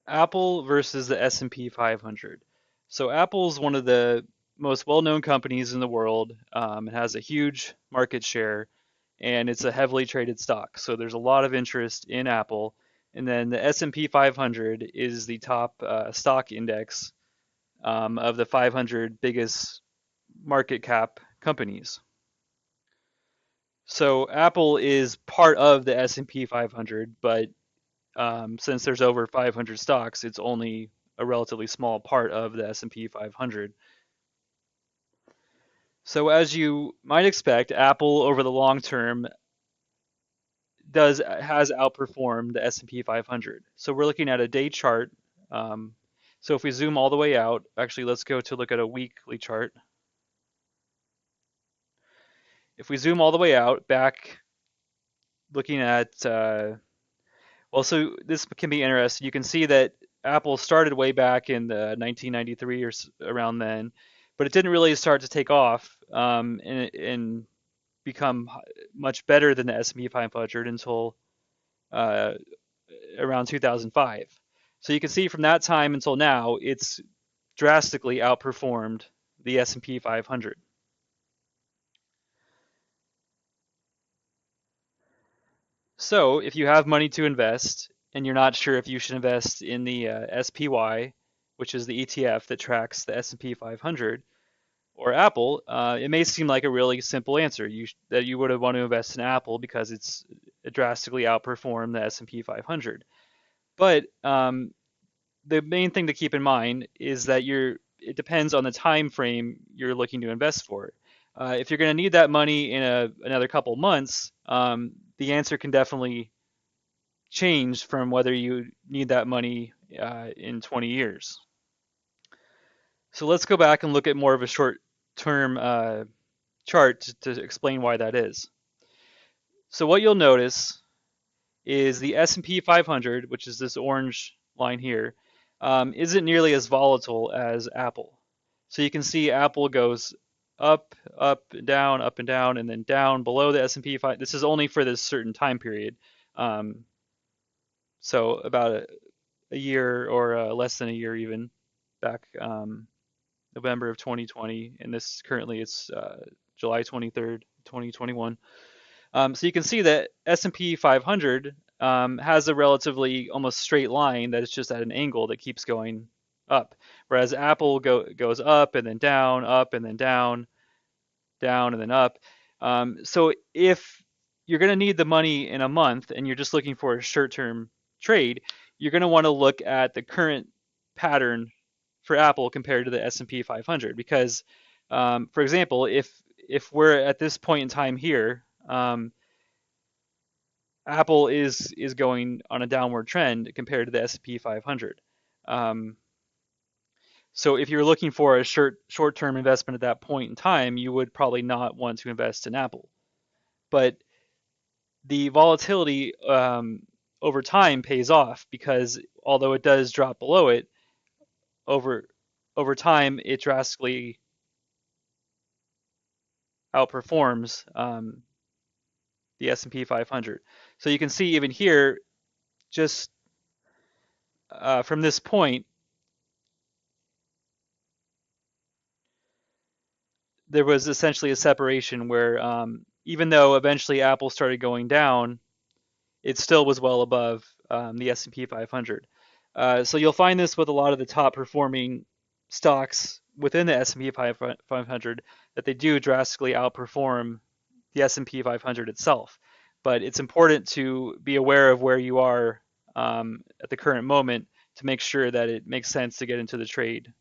Apple versus the S&P 500. So Apple's one of the most well-known companies in the world. It has a huge market share, and it's a heavily traded stock. So there's a lot of interest in Apple. And then the S&P 500 is the top stock index of the 500 biggest market cap companies. So Apple is part of the S&P 500, but since there's over 500 stocks, it's only a relatively small part of the S&P 500. So as you might expect, Apple over the long term does has outperformed the S&P 500. So we're looking at a day chart. Um, so if we zoom all the way out, actually let's go to look at a weekly chart. If we zoom all the way out, back looking at well, so this can be interesting. You can see that Apple started way back in the 1993 or around then, but it didn't really start to take off and become much better than the S&P 500 until uh, around 2005. So you can see from that time until now, it's drastically outperformed the S&P 500. So if you have money to invest and you're not sure if you should invest in the SPY, which is the ETF that tracks the S&P 500, or Apple, it may seem like a really simple answer. That you would want to invest in Apple because it's drastically outperformed the S&P 500. But the main thing to keep in mind is that it depends on the time frame you're looking to invest for. If you're going to need that money in another couple months, the answer can definitely change from whether you need that money in 20 years. So let's go back and look at more of a short-term chart to explain why that is. So what you'll notice is the S&P 500, which is this orange line here, isn't nearly as volatile as Apple. So you can see Apple goes up, up and down, and then down below the S&P 500. This is only for this certain time period. Um, so about a year or less than a year even back November of 2020, and this currently it's July 23rd, 2021. So you can see that S&P 500 has a relatively almost straight line that is just at an angle that keeps going up, whereas Apple goes up and then down and then up. So if you're going to need the money in a month and you're just looking for a short-term trade, you're going to want to look at the current pattern for Apple compared to the S&P 500 because, for example, if we're at this point in time here, Apple is going on a downward trend compared to the S&P 500. Um, so if you're looking for a short-term investment at that point in time, you would probably not want to invest in Apple. But the volatility over time pays off because although it does drop below it, over over time it drastically outperforms the S&P 500. So you can see even here, just from this point, there was essentially a separation where even though eventually Apple started going down, it still was well above the S&P 500. So you'll find this with a lot of the top performing stocks within the S&P 500 that they do drastically outperform the S&P 500 itself. But it's important to be aware of where you are at the current moment to make sure that it makes sense to get into the trade.